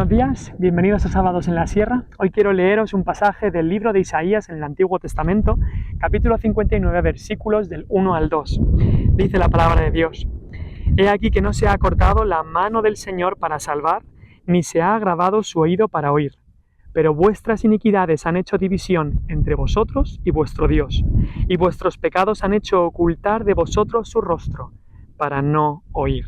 Buenos días, bienvenidos a Sábados en la Sierra. Hoy quiero leeros un pasaje del libro de Isaías en el Antiguo Testamento, capítulo 59, versículos del 1 al 2. Dice la palabra de Dios: He aquí que no se ha cortado la mano del Señor para salvar, ni se ha agravado su oído para oír. Pero vuestras iniquidades han hecho división entre vosotros y vuestro Dios, y vuestros pecados han hecho ocultar de vosotros su rostro, para no oír.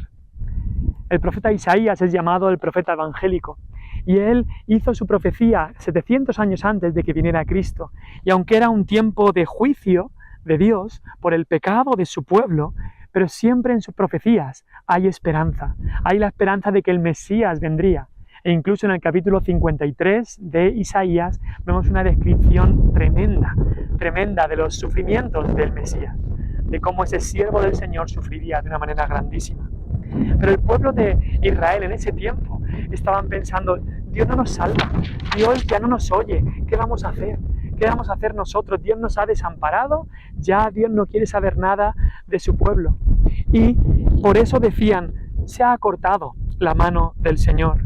El profeta Isaías es llamado el profeta evangélico, y él hizo su profecía 700 años antes de que viniera Cristo, y aunque era un tiempo de juicio de Dios por el pecado de su pueblo, pero siempre en sus profecías hay esperanza, hay la esperanza de que el Mesías vendría. E incluso en el capítulo 53 de Isaías vemos una descripción tremenda de los sufrimientos del Mesías, de cómo ese siervo del Señor sufriría de una manera grandísima. Pero el pueblo de Israel en ese tiempo estaban pensando: Dios no nos salva, Dios ya no nos oye, ¿qué vamos a hacer? ¿Qué vamos a hacer nosotros? Dios nos ha desamparado, ya Dios no quiere saber nada de su pueblo. Y por eso decían: se ha cortado la mano del Señor,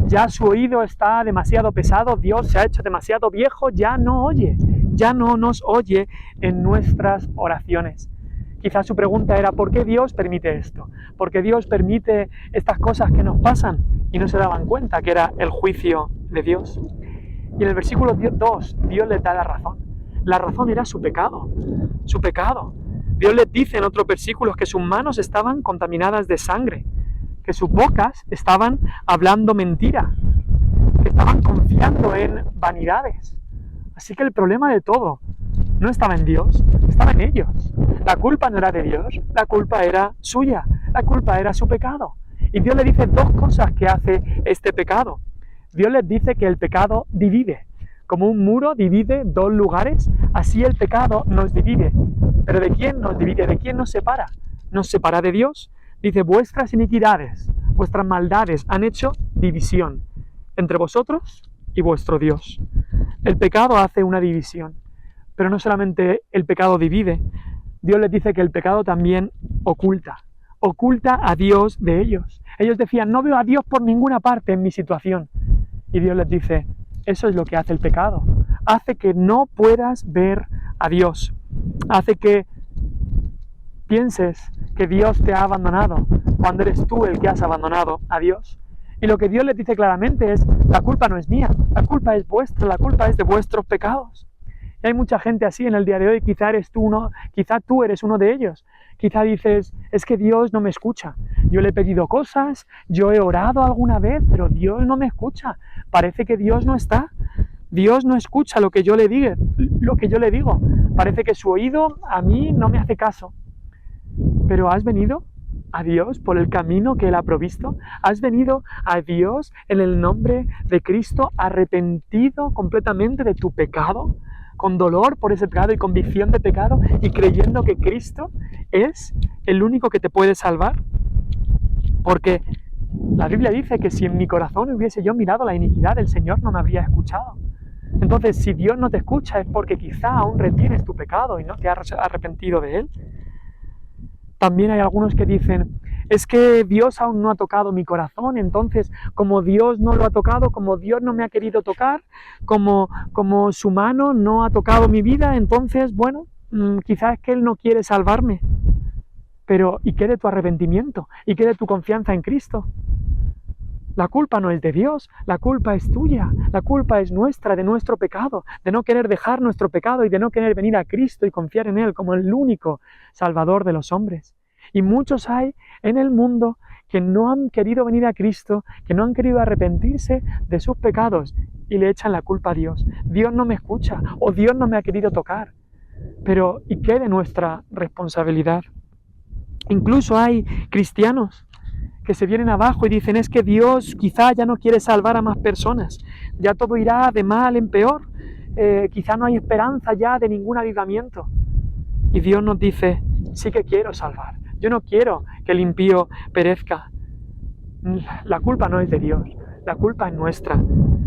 ya su oído está demasiado pesado, Dios se ha hecho demasiado viejo, ya no oye, ya no nos oye en nuestras oraciones. Quizás su pregunta era: ¿por qué Dios permite esto? ¿Por qué Dios permite estas cosas que nos pasan? Y no se daban cuenta que era el juicio de Dios. Y en el versículo 2, Dios les da la razón. La razón era su pecado, su pecado. Dios les dice en otros versículos que sus manos estaban contaminadas de sangre, que sus bocas estaban hablando mentira, que estaban confiando en vanidades. Así que el problema de todo no estaba en Dios, estaba en ellos. La culpa no era de Dios, la culpa era suya, la culpa era su pecado. Y Dios le dice dos cosas que hace este pecado. Dios les dice que el pecado divide. Como un muro divide dos lugares, así el pecado nos divide. ¿Pero de quién nos divide? ¿De quién nos separa? ¿Nos separa de Dios? Dice: vuestras iniquidades, vuestras maldades han hecho división entre vosotros y vuestro Dios. El pecado hace una división. Pero no solamente el pecado divide, Dios les dice que el pecado también oculta a Dios de ellos. Ellos decían: no veo a Dios por ninguna parte en mi situación. Y Dios les dice: eso es lo que hace el pecado. Hace que no puedas ver a Dios. Hace que pienses que Dios te ha abandonado, cuando eres tú el que has abandonado a Dios. Y lo que Dios les dice claramente es: la culpa no es mía, la culpa es vuestra, la culpa es de vuestros pecados. Y hay mucha gente así en el día de hoy, quizá tú eres uno de ellos. Quizá dices: es que Dios no me escucha. Yo le he pedido cosas, yo he orado alguna vez, pero Dios no me escucha. Parece que Dios no está. Dios no escucha lo que yo le digo. Parece que su oído a mí no me hace caso. Pero ¿has venido a Dios por el camino que Él ha provisto? ¿Has venido a Dios en el nombre de Cristo, arrepentido completamente de tu pecado, con dolor por ese pecado y convicción de pecado, y creyendo que Cristo es el único que te puede salvar? Porque la Biblia dice que si en mi corazón hubiese yo mirado la iniquidad, el Señor no me habría escuchado. Entonces, si Dios no te escucha, es porque quizá aún retienes tu pecado y no te has arrepentido de él. También hay algunos que dicen: es que Dios aún no ha tocado mi corazón, entonces como Dios no lo ha tocado, como Dios no me ha querido tocar, como su mano no ha tocado mi vida, entonces, bueno, quizás es que Él no quiere salvarme. Pero ¿y qué de tu arrepentimiento? ¿Y qué de tu confianza en Cristo? La culpa no es de Dios, la culpa es tuya, la culpa es nuestra, de nuestro pecado, de no querer dejar nuestro pecado y de no querer venir a Cristo y confiar en Él como el único Salvador de los hombres. Y muchos hay en el mundo que no han querido venir a Cristo, que no han querido arrepentirse de sus pecados y le echan la culpa a Dios. Dios no me escucha o Dios no me ha querido tocar. Pero ¿y qué de nuestra responsabilidad? Incluso hay cristianos que se vienen abajo y dicen: es que Dios quizá ya no quiere salvar a más personas, ya todo irá de mal en peor, quizá no hay esperanza ya de ningún avivamiento. Y Dios nos dice: sí que quiero salvar, yo no quiero que el impío perezca. La culpa no es de Dios, la culpa es nuestra.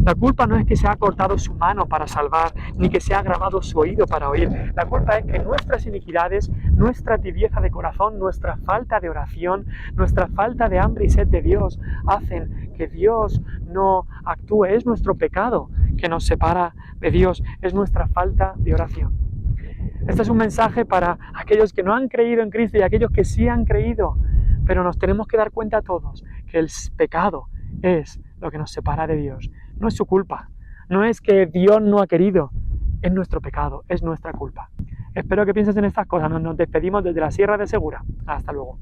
La culpa no es que se ha cortado su mano para salvar, ni que se ha agravado su oído para oír. La culpa es que nuestras iniquidades, nuestra tibieza de corazón, nuestra falta de oración, nuestra falta de hambre y sed de Dios hacen que Dios no actúe. Es nuestro pecado que nos separa de Dios, es nuestra falta de oración. Este es un mensaje para aquellos que no han creído en Cristo y aquellos que sí han creído, pero nos tenemos que dar cuenta todos que el pecado es lo que nos separa de Dios. No es su culpa, no es que Dios no ha querido, es nuestro pecado, es nuestra culpa. Espero que pienses en estas cosas. Nos despedimos desde la Sierra de Segura. Hasta luego.